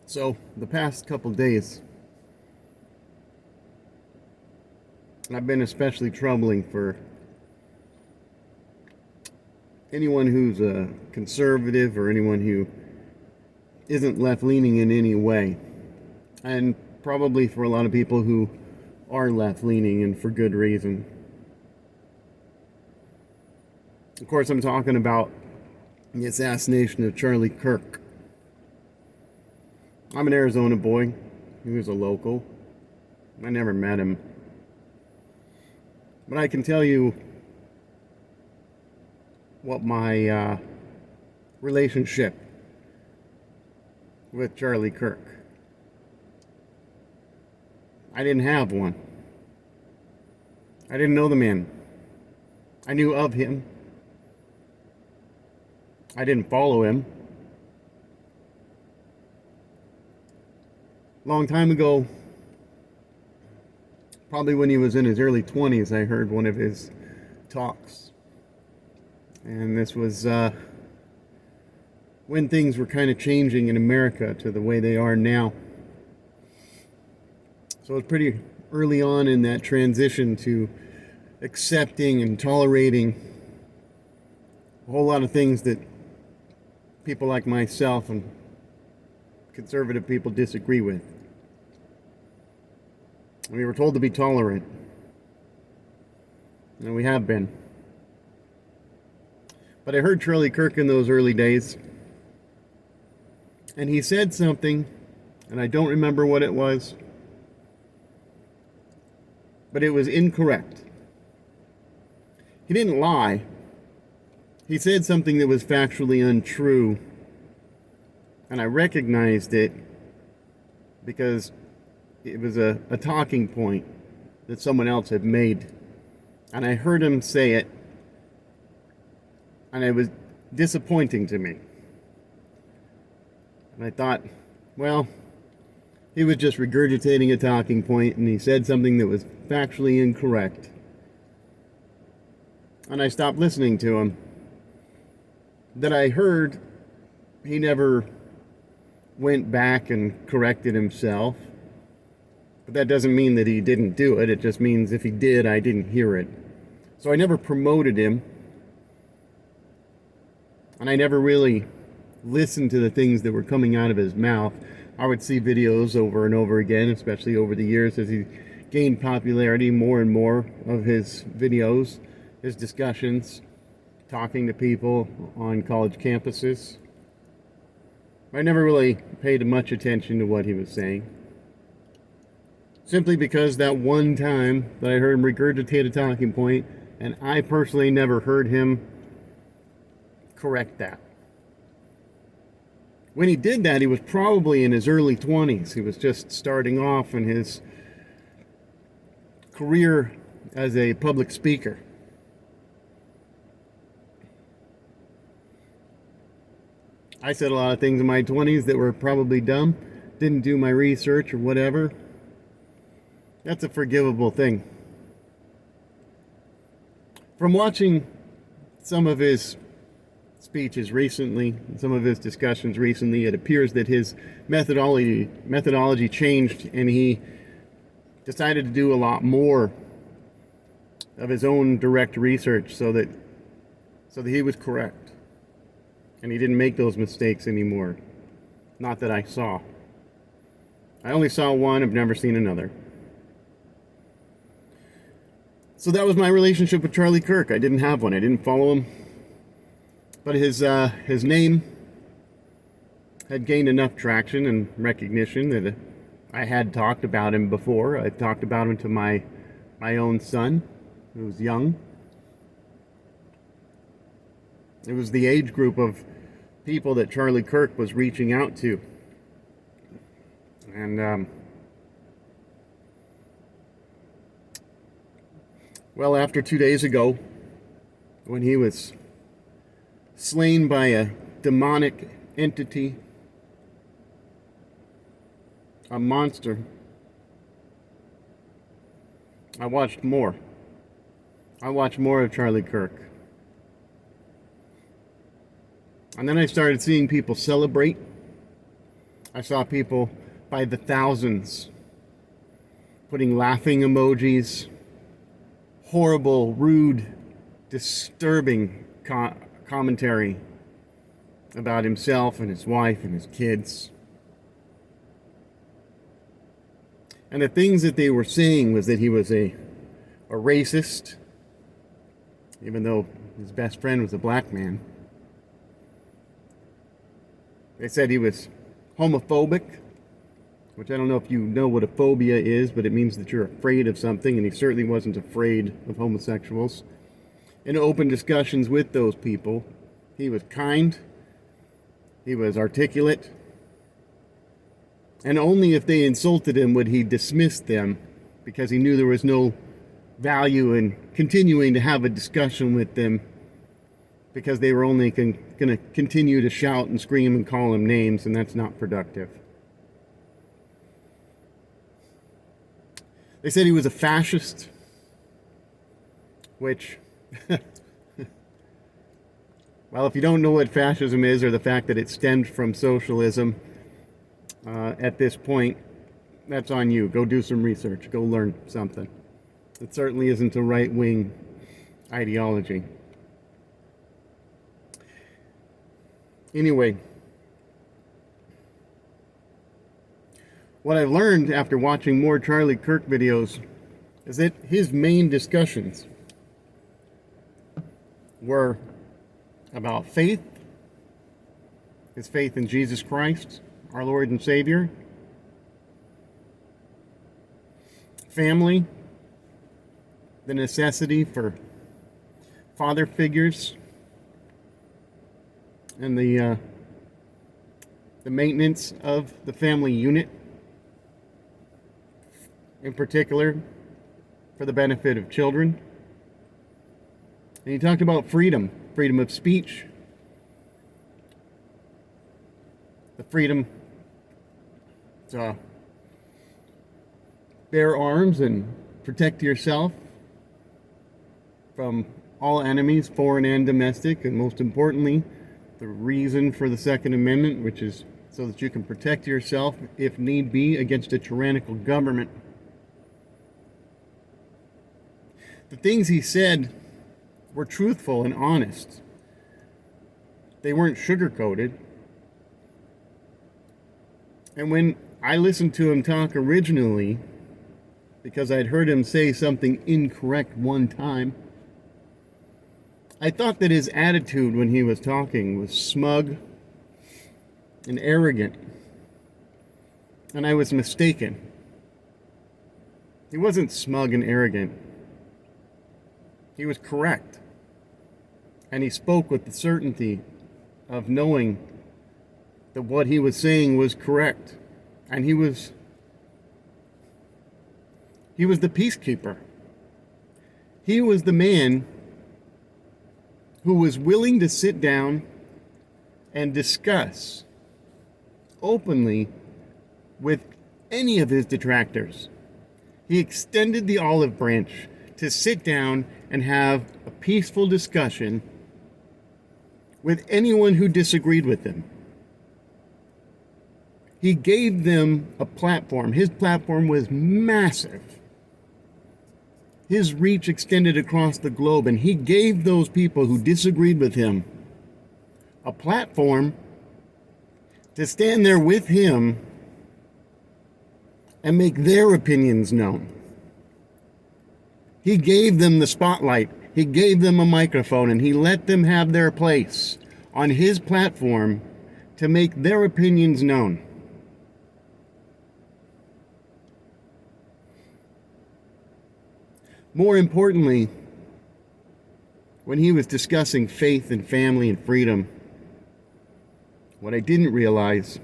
So, the past couple days, have been especially troubling for anyone who's a conservative or anyone who isn't left leaning in any way. And probably for a lot of people who are left leaning and for good reason. Of course, I'm talking about the assassination of Charlie Kirk. I'm an Arizona boy. He was a local. I never met him. But I can tell you what my relationship with Charlie Kirk. I didn't have one. I didn't know the man. I knew of him. I didn't follow him. Long time ago, probably when he was in his early 20s, I heard one of his talks. And this was when things were kind of changing in America to the way they are now. So it was pretty early on in that transition to accepting and tolerating a whole lot of things that people like myself and conservative people disagree with. We were told to be tolerant, and we have been. But I heard Charlie Kirk in those early days, and he said something, and I don't remember what it was, but it was incorrect. He didn't lie. He said something that was factually untrue, and I recognized it because it was a talking point that someone else had made. And I heard him say it, and it was disappointing to me. And I thought, well, he was just regurgitating a talking point, and he said something that was factually incorrect. And I stopped listening to him. That I heard he never went back and corrected himself. But that doesn't mean that he didn't do it. It just means if he did, I didn't hear it. So I never promoted him. And I never really listened to the things that were coming out of his mouth. I would see videos over and over again, especially over the years as he gained popularity, more and more of his videos, his discussions, talking to people on college campuses. I never really paid much attention to what he was saying. Simply because that one time that I heard him regurgitate a talking point, and I personally never heard him correct that. When he did that, he was probably in his early 20s. He was just starting off in his career as a public speaker. I said a lot of things in my 20s that were probably dumb, didn't do my research or whatever. That's a forgivable thing. From watching some of his speeches recently, some of his discussions recently, it appears that his methodology changed, and he decided to do a lot more of his own direct research so that he was correct. And he didn't make those mistakes anymore. Not that I saw. I only saw one, I've never seen another. So that was my relationship with Charlie Kirk. I didn't have one. I didn't follow him. But his name had gained enough traction and recognition that I had talked about him before. I talked about him to my own son, who was young. It was the age group of people that Charlie Kirk was reaching out to. And, well, after 2 days ago, when he was slain by a demonic entity, a monster, I watched more. I watched more of Charlie Kirk. And then I started seeing people celebrate. I saw people by the thousands putting laughing emojis, horrible, rude, disturbing commentary about himself and his wife and his kids. And the things that they were saying was that he was a racist, even though his best friend was a black man. They said he was homophobic, which I don't know if you know what a phobia is, but it means that you're afraid of something, and he certainly wasn't afraid of homosexuals. In open discussions with those people, he was kind, he was articulate, and only if they insulted him would he dismiss them, because he knew there was no value in continuing to have a discussion with them, because they were only going to continue to shout and scream and call him names, and that's not productive. They said he was a fascist, which, well, if you don't know what fascism is, or the fact that it stemmed from socialism at this point, that's on you. Go do some research. Go learn something. It certainly isn't a right-wing ideology. Anyway, what I've learned after watching more Charlie Kirk videos is that his main discussions were about faith, his faith in Jesus Christ, our Lord and Savior, family, the necessity for father figures, and the maintenance of the family unit, in particular for the benefit of children. And he talked about freedom of speech, the freedom to bear arms and protect yourself from all enemies, foreign and domestic, and most importantly, the reason for the Second Amendment, which is so that you can protect yourself, if need be, against a tyrannical government. The things he said were truthful and honest. They weren't sugar-coated. And when I listened to him talk originally, because I'd heard him say something incorrect one time, I thought that his attitude when he was talking was smug and arrogant. And I was mistaken. He wasn't smug and arrogant. He was correct. And he spoke with the certainty of knowing that what he was saying was correct. And he was the peacekeeper. He was the man who was willing to sit down and discuss openly with any of his detractors. He extended the olive branch to sit down and have a peaceful discussion with anyone who disagreed with him. He gave them a platform. His platform was massive. His reach extended across the globe, and he gave those people who disagreed with him a platform to stand there with him and make their opinions known. He gave them the spotlight. He gave them a microphone, and he let them have their place on his platform to make their opinions known. More importantly, when he was discussing faith and family and freedom, what I didn't realize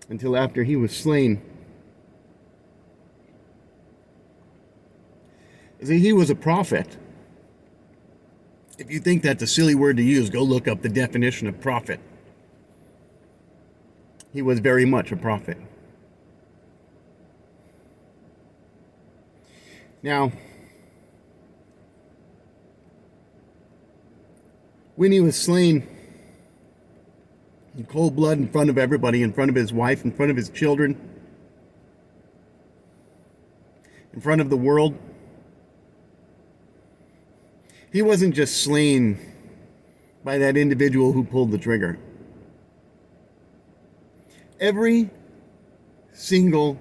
until after he was slain is that he was a prophet. If you think that's a silly word to use, go look up the definition of prophet. He was very much a prophet. Now, when he was slain, in cold blood in front of everybody, in front of his wife, in front of his children, in front of the world. He wasn't just slain by that individual who pulled the trigger. Every single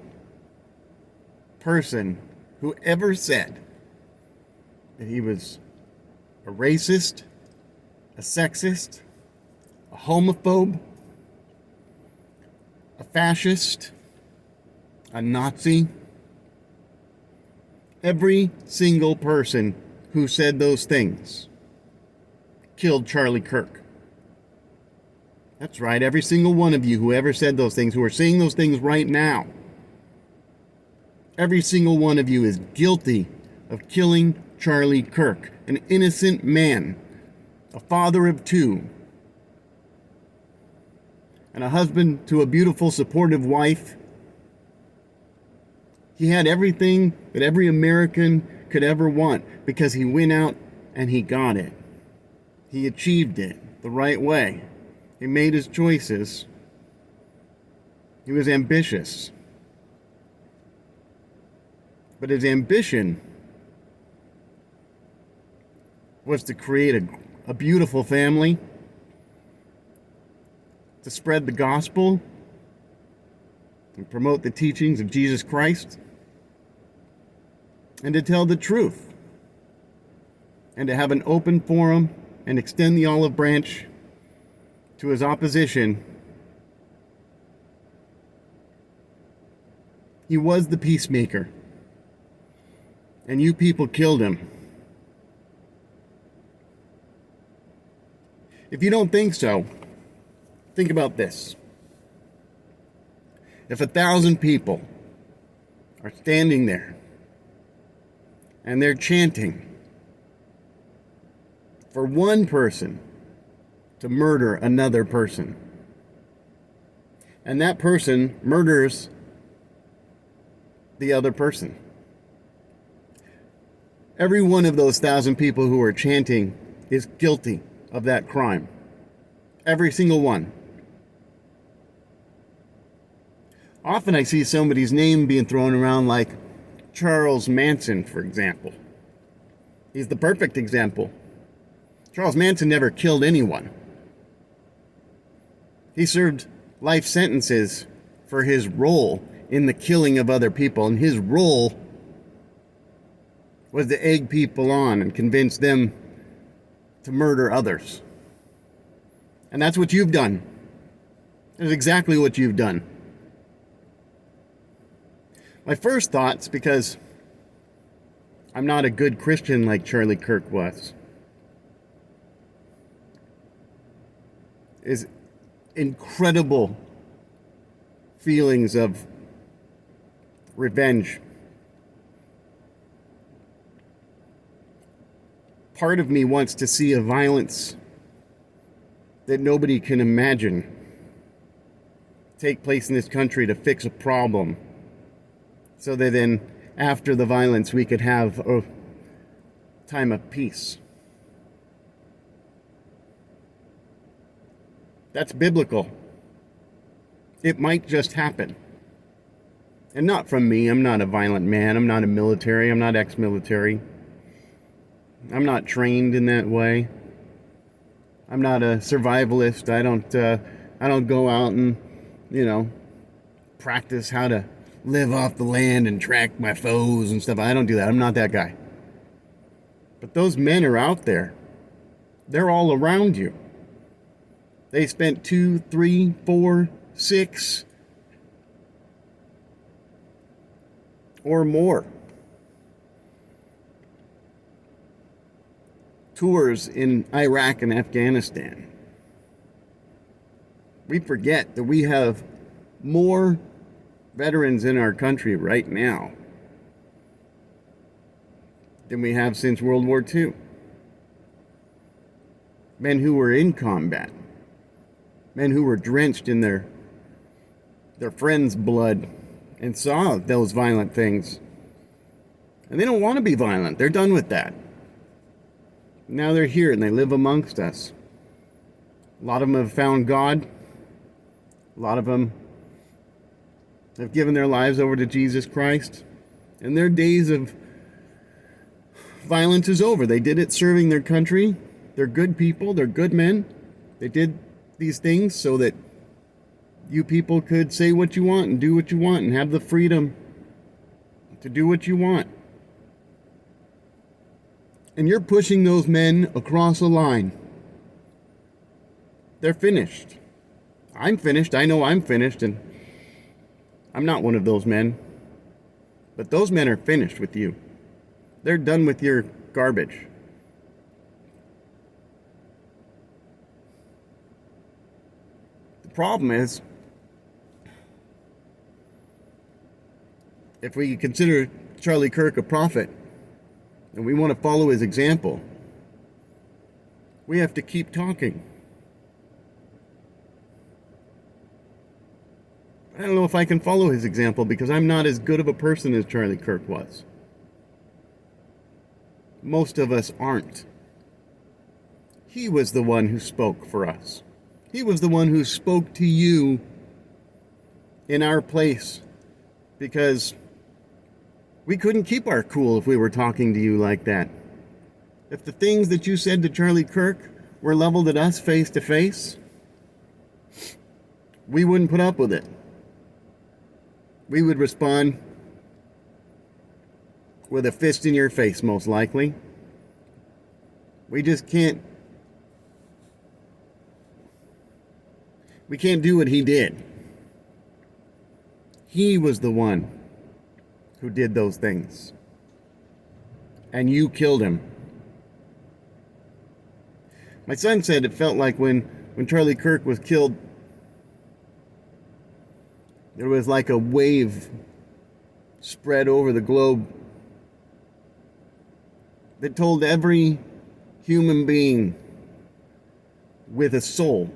person who ever said that he was a racist, a sexist, a homophobe, a fascist, a Nazi, every single person who said those things killed Charlie Kirk. That's right, every single one of you who ever said those things, who are saying those things right now, every single one of you is guilty of killing Charlie Kirk, an innocent man, a father of two, and a husband to a beautiful, supportive wife. He had everything that every American could ever want because he went out and he got it. He achieved it the right way. He made his choices. He was ambitious. But his ambition was to create a beautiful family, to spread the gospel, and promote the teachings of Jesus Christ, and to tell the truth, and to have an open forum and extend the olive branch to his opposition. He was the peacemaker, and you people killed him. If you don't think so, think about this. If 1,000 people are standing there and they're chanting for one person to murder another person, and that person murders the other person, every one of those 1,000 people who are chanting is guilty of that crime. Every single one. Often I see somebody's name being thrown around, like Charles Manson, for example. He's the perfect example. Charles Manson never killed anyone. He served life sentences for his role in the killing of other people, and his role was to egg people on and convince them to murder others. And that's what you've done. That's exactly what you've done. My first thoughts, because I'm not a good Christian like Charlie Kirk was, is incredible feelings of revenge. Part of me wants to see a violence that nobody can imagine take place in this country to fix a problem, so that then after the violence we could have a time of peace. That's biblical. It might just happen. And not from me. I'm not a violent man. I'm not a military. I'm not ex-military. I'm not trained in that way. I'm not a survivalist. I don't go out and, practice how to live off the land and track my foes and stuff. I don't do that. I'm not that guy. But those men are out there. They're all around you. They spent 2, 3, 4, 6 or more tours in Iraq and Afghanistan. We forget that we have more veterans in our country right now than we have since World War II. Men who were in combat. Men who were drenched in their friends' blood and saw those violent things. And they don't want to be violent. They're done with that. Now they're here and they live amongst us. A lot of them have found God. A lot of them have given their lives over to Jesus Christ, and their days of violence is over. They did it serving their country. They're good people. They're good men. They did these things so that you people could say what you want and do what you want and have the freedom to do what you want. And you're pushing those men across a line. They're finished. I'm finished. I know I'm finished, and I'm not one of those men. But those men are finished with you. They're done with your garbage. The problem is, if we consider Charlie Kirk a prophet, and we want to follow his example, we have to keep talking. I don't know if I can follow his example because I'm not as good of a person as Charlie Kirk was. Most of us aren't. He was the one who spoke for us. He was the one who spoke to you in our place, because we couldn't keep our cool if we were talking to you like that. If the things that you said to Charlie Kirk were leveled at us face to face, we wouldn't put up with it. We would respond with a fist in your face, most likely. We just can't. We can't do what he did. He was the one who did those things. And you killed him. My son said it felt like when Charlie Kirk was killed, there was like a wave spread over the globe that told every human being with a soul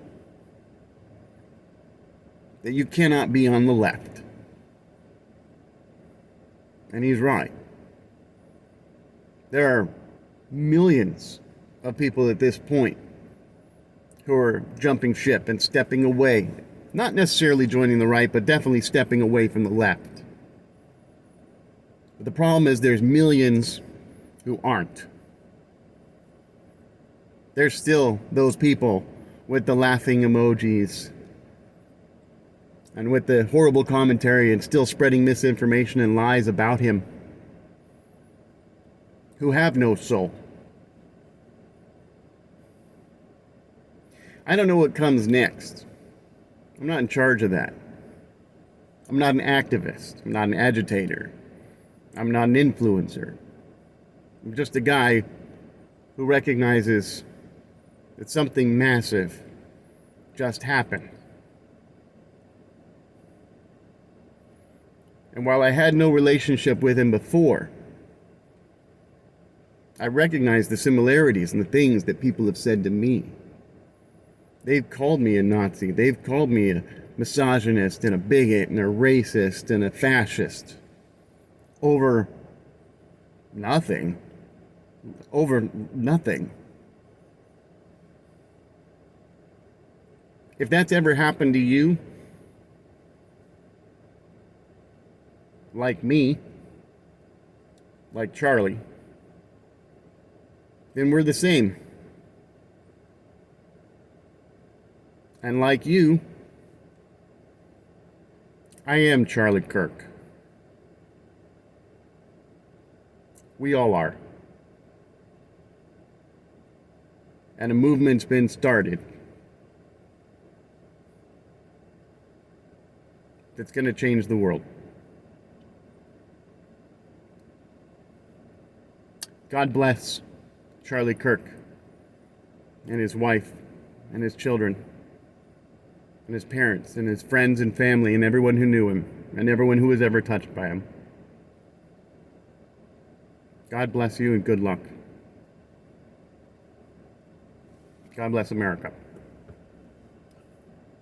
that you cannot be on the left. And he's right. There are millions of people at this point who are jumping ship and stepping away. Not necessarily joining the right, but definitely stepping away from the left. But the problem is there's millions who aren't. There's still those people with the laughing emojis and with the horrible commentary and still spreading misinformation and lies about him, who have no soul. I don't know what comes next. I'm not in charge of that. I'm not an activist. I'm not an agitator. I'm not an influencer. I'm just a guy who recognizes that something massive just happened. And while I had no relationship with him before, I recognize the similarities and the things that people have said to me. They've called me a Nazi. They've called me a misogynist and a bigot and a racist and a fascist over nothing. Over nothing. If that's ever happened to you, like me, like Charlie, then we're the same. And like you, I am Charlie Kirk. We all are. And a movement's been started that's going to change the world. God bless Charlie Kirk and his wife and his children and his parents and his friends and family and everyone who knew him and everyone who was ever touched by him. God bless you and good luck. God bless America.